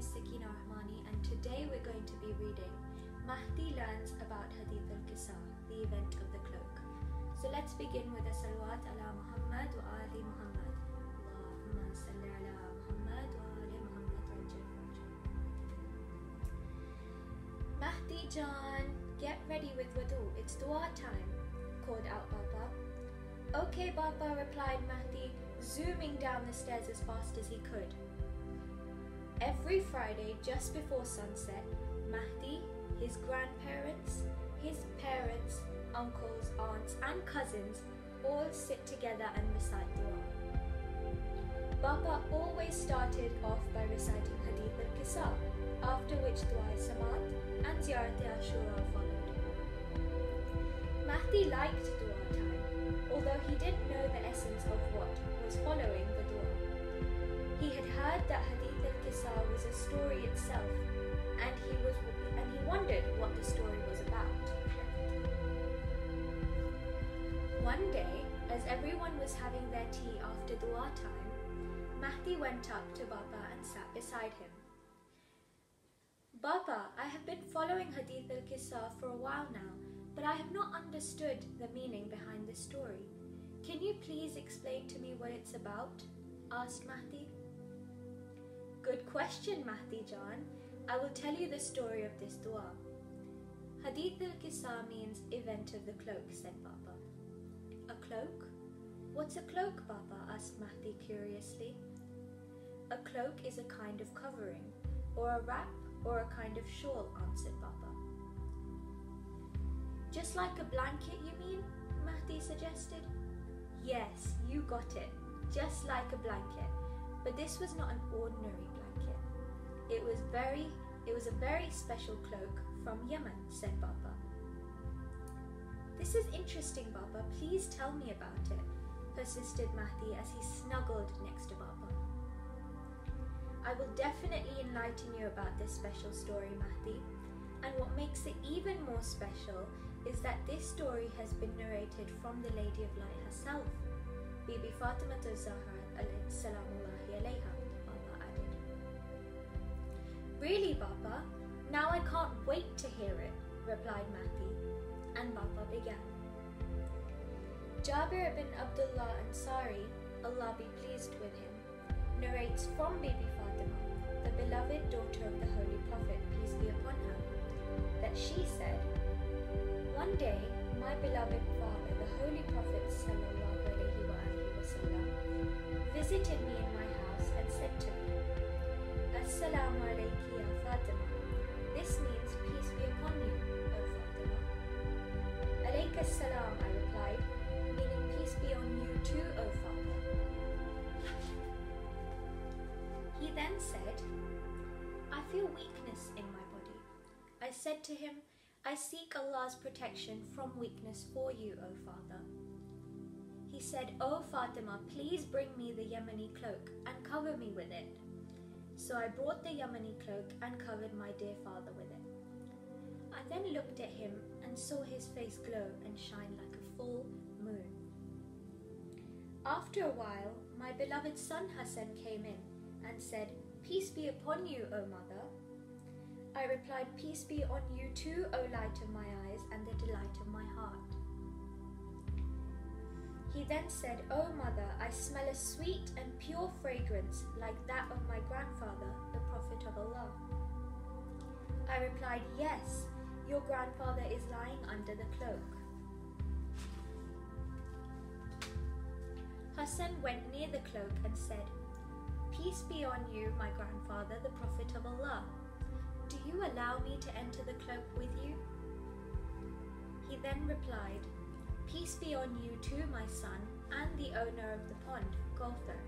is Sakina Rahemani, and today we're going to be reading Mahdi learns about Hadith al Kisaa, the event of the cloak. So let's begin with a salawat ala Muhammad wa ali Muhammad. Allahumma salli ala Muhammad wa ali Muhammad wajal. Mahdi John, get ready with wudu, it's dua time, called out Baba. Okay Baba, replied Mahdi, zooming down the stairs as fast as he could. Every Friday, just before sunset, Mahdi, his grandparents, his parents, uncles, aunts and cousins all sit together and recite dua. Baba always started off by reciting Hadith al Kisaa, after which dua samat and ziyarat ashura followed. Mahdi liked dua time, although he didn't know the essence of what was following the dua. He had heard that Hadith al Kisaa was a story itself, and he wondered what the story was about. One day, as everyone was having their tea after dua time, Mahdi went up to Baba and sat beside him. Baba, I have been following Hadith al Kisaa for a while now, but I have not understood the meaning behind the story. Can you please explain to me what it's about? Asked Mahdi. Good question, Mahdi John. I will tell you the story of this dua. Hadith al Kisaa means event of the cloak, said Baba. A cloak? What's a cloak, Baba? Asked Mahdi curiously. A cloak is a kind of covering, or a wrap, or a kind of shawl, answered Baba. Just like a blanket, you mean? Mahdi suggested. Yes, you got it. Just like a blanket. But this was not an ordinary blanket. It was a very special cloak from Yemen, said Baba. This is interesting, Baba. Please tell me about it, persisted Mahdi as he snuggled next to Baba. I will definitely enlighten you about this special story, Mahdi. And what makes it even more special is that this story has been narrated from the Lady of Light herself, Bibi Fatima al-Zahra salamullahi alayha, Baba added. Really, Baba? Now I can't wait to hear it, replied Mahdi, and Baba began. Jabir ibn Abdullah Ansari, Allah be pleased with him, narrates from Bibi Fatima, the beloved daughter of the Holy Prophet, peace be upon her, that she said, one day, my beloved father, the Holy Prophet sallallahu alaihi wasallam, visited me in my house and said to me, Assalamu alayki ya Fatima. This means peace be upon you, O Fatima. Alayka salam, I replied, meaning peace be on you too, O Father. He then said, I feel weakness in my body. I said to him, I seek Allah's protection from weakness for you, O Father. He said, O Fatima, please bring me the Yemeni cloak and cover me with it. So I brought the Yemeni cloak and covered my dear father with it. I then looked at him and saw his face glow and shine like a full moon. After a while, my beloved son Hassan came in and said, Peace be upon you, O mother. I replied, Peace be on you too, O light of my eyes and the delight of my heart. He then said, O mother, I smell a sweet and pure fragrance like that of my grandfather, the Prophet of Allah. I replied, Yes, your grandfather is lying under the cloak. Hassan went near the cloak and said, Peace be on you, my grandfather, the Prophet of Allah. Do you allow me to enter the cloak with you? He then replied, Peace be on you too, my son, and the owner of the pond, Gulfer.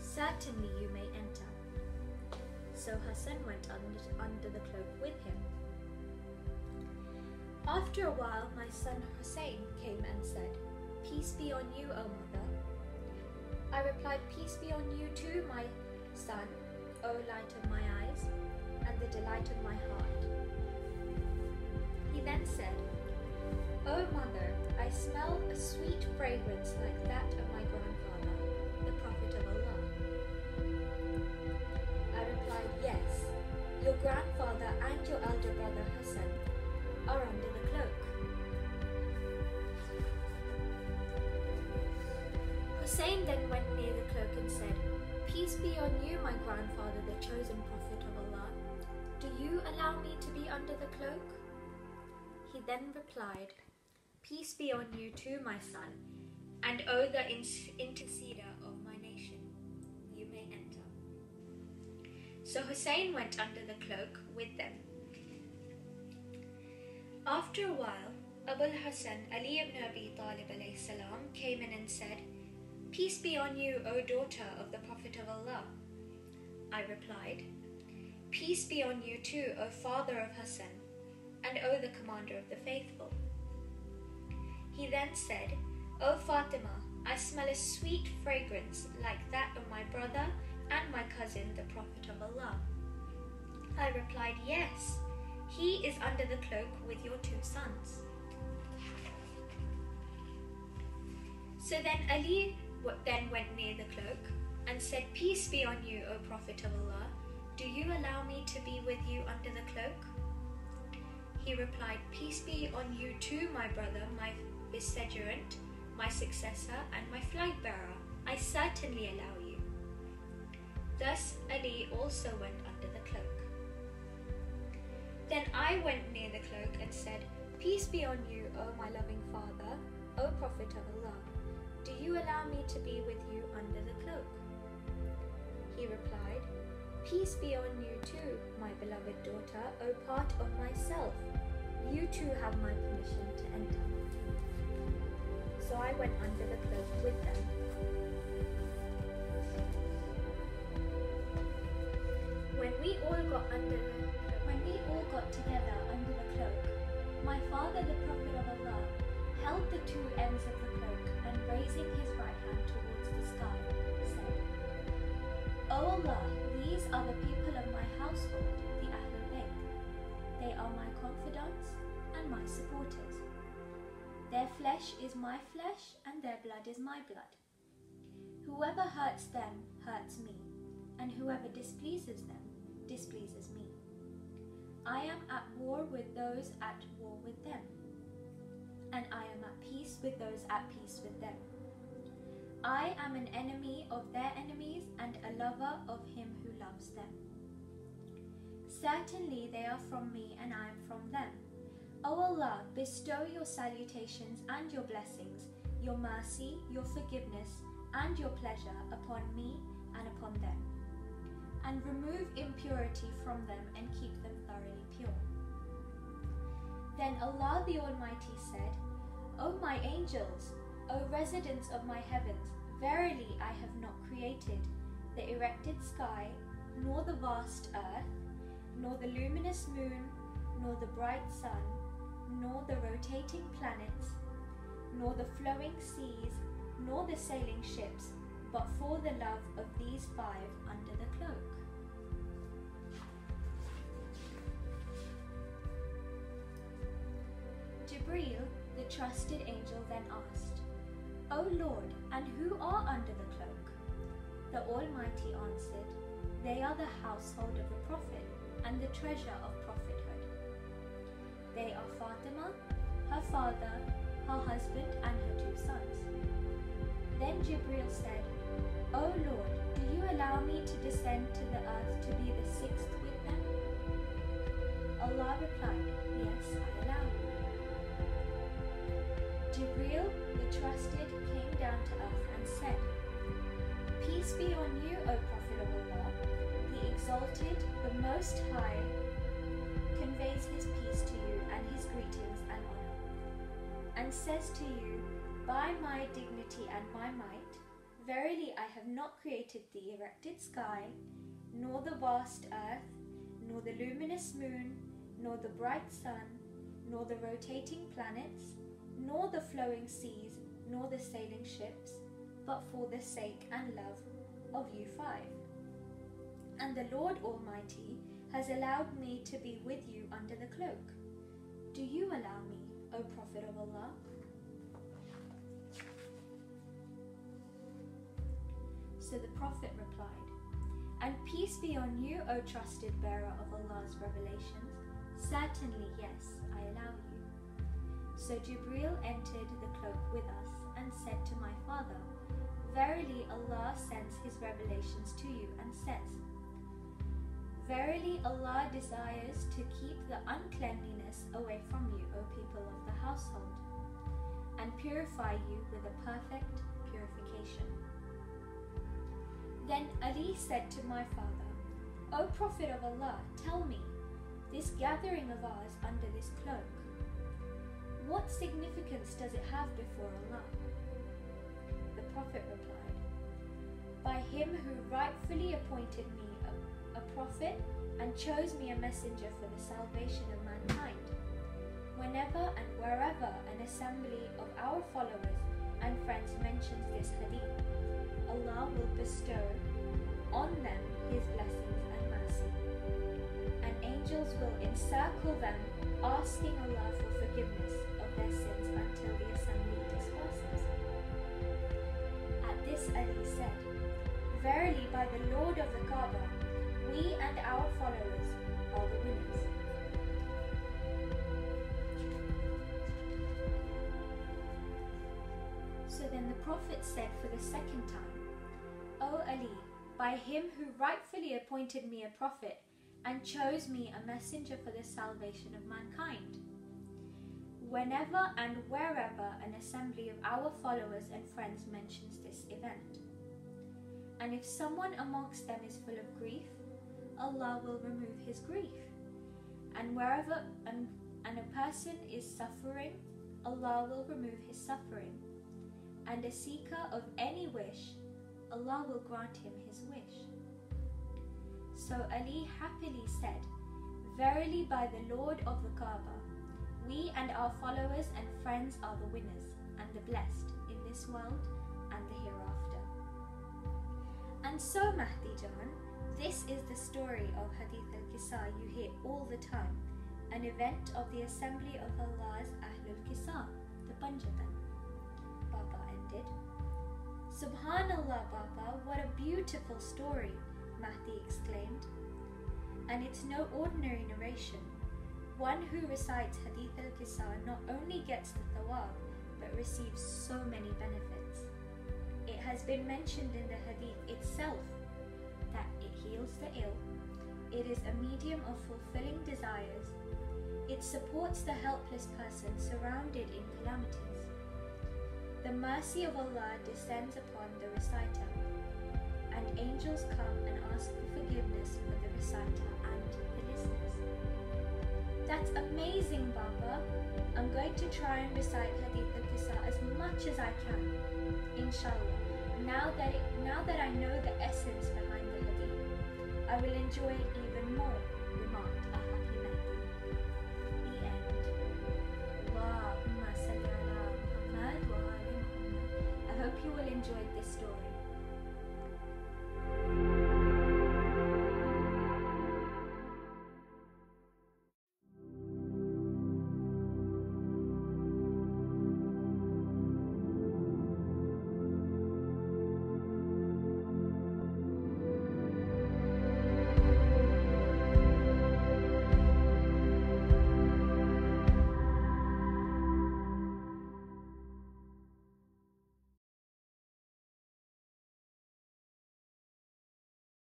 Certainly you may enter. So Hassan went under the cloak with him. After a while, my son Hussein came and said, Peace be on you, O mother. I replied, Peace be on you too, my son, O light of my eyes, and the delight of my heart. He then said, O mother, I smell a sweet fragrance like that of my grandfather, the Prophet of Allah. I replied, Yes, Your grandfather and your elder brother Hassan are under the cloak. Hussein then went near the cloak and said, Peace be on you, my grandfather, the chosen prophet of Allah. Do you allow me to be under the cloak? He then replied, Peace be on you too, my son, and O the interceder of my nation, you may enter. So Hussein went under the cloak with them. After a while, Abul Hasan Ali ibn Abi Talib alayhi salam came in and said, Peace be on you, O daughter of the Prophet of Allah. I replied, Peace be on you too, O father of Hassan, and O the commander of the faithful. He then said, O Fatima, I smell a sweet fragrance like that of my brother and my cousin, the Prophet of Allah. I replied, Yes, he is under the cloak with your two sons. So then Ali then went near the cloak and said, Peace be on you, O Prophet of Allah. Do you allow me to be with you under the cloak? He replied, Peace be on you too, my brother, my vicegerent, my successor, and my flag bearer. I certainly allow you. Thus Ali also went under the cloak. Then I went near the cloak and said, Peace be on you, O my loving father, O Prophet of Allah. Do you allow me to be with you under the cloak? He replied, Peace be on you too, my beloved daughter, O part of myself. You too have my permission to enter. So I went under the cloak with them. When we all got together under the cloak, my father, the Prophet of Allah, held the two ends of the cloak and raising his right hand towards the sky, said, O Allah, these are the people of my household, the Ahlul Bayt. They are my confidants and my supporters. Their flesh is my flesh and their blood is my blood. Whoever hurts them hurts me, and whoever displeases them displeases me. I am at war with those at war with them, and I am at peace with those at peace with them. I am an enemy of their enemies and a lover of him who loves them. Certainly they are from me and I am from them. O Allah, bestow your salutations and your blessings, your mercy, your forgiveness, and your pleasure upon me and upon them, and remove impurity from them and keep them thoroughly pure. Then Allah the Almighty said, O my angels, O residents of my heavens, verily I have not created the erected sky, nor the vast earth, nor the luminous moon, nor the bright sun, nor the rotating planets, nor the flowing seas, nor the sailing ships, but for the love of these five under the cloak. Jibreel, the trusted angel, then asked, O Lord, and who are under the cloak? The Almighty answered, They are the household of the Prophet and the treasure of prophethood. They are Fatima, her father, her husband, and her two sons. Then Jibreel said, O Lord, do you allow me to descend to the earth to be the sixth with them? Allah replied, Yes, I allow you. Jibreel, the trusted, came down to earth and said, Peace be on you, O Prophet of Allah. The Exalted, the Most High, conveys his peace to you and his greetings and honor, and says to you, By my dignity and my might, verily I have not created the erected sky, nor the vast earth, nor the luminous moon, nor the bright sun, nor the rotating planets, nor the flowing seas, nor the sailing ships, but for the sake and love of you five. And the Lord Almighty has allowed me to be with you under the cloak. Do you allow me, O Prophet of Allah? So the Prophet replied, And peace be on you, O trusted bearer of Allah's revelations. Certainly, yes, I allow you. So Jibreel entered the cloak with us and said to my father, Verily Allah sends His revelations to you and says, Verily Allah desires to keep the uncleanliness away from you, O people of the household, and purify you with a perfect purification. Then Ali said to my father, O Prophet of Allah, tell me, this gathering of ours under this cloak, what significance does it have before Allah? The Prophet replied, By Him who rightfully appointed me a prophet and chose me a messenger for the salvation of mankind. Whenever and wherever an assembly of our followers and friends mentions this hadith, Allah will bestow on them His blessings and mercy, and angels will encircle them, asking Allah for forgiveness of their sins until the assembly disperses. At this Ali said, Verily by the Lord of the Kaaba, we and our followers are the winners. So then the Prophet said for the second time, O Ali, by Him who rightfully appointed me a prophet and chose me a messenger for the salvation of mankind. Whenever and wherever an assembly of our followers and friends mentions this event, and if someone amongst them is full of grief, Allah will remove his grief. And wherever a person is suffering, Allah will remove his suffering. And a seeker of any wish, Allah will grant him his wish. So Ali happily said, Verily by the Lord of the Kaaba, we and our followers and friends are the winners and the blessed in this world and the hereafter. And so Mahdi Jan, this is the story of Hadith al Kisaa you hear all the time, an event of the assembly of Allah's al Kisaa, the Panjatan. Baba ended. Subhanallah, Baba, what a beautiful story, Mahdi exclaimed. And it's no ordinary narration. One who recites Hadith al Kisaa not only gets the thawab, but receives so many benefits. It has been mentioned in the Hadith itself that it heals the ill, it is a medium of fulfilling desires, it supports the helpless person surrounded in calamities. The mercy of Allah descends upon the reciter, and angels come and ask for forgiveness for the reciter and the listeners. That's amazing, Baba. I'm going to try and recite Hadith al Kisaa as much as I can, inshallah. Now that I know the essence behind the hadith, I will enjoy it even more, remarked a happy Mahdi. The end. Allahumma salli ala Muhammad wa ali Muhammad. I hope you will enjoy this story.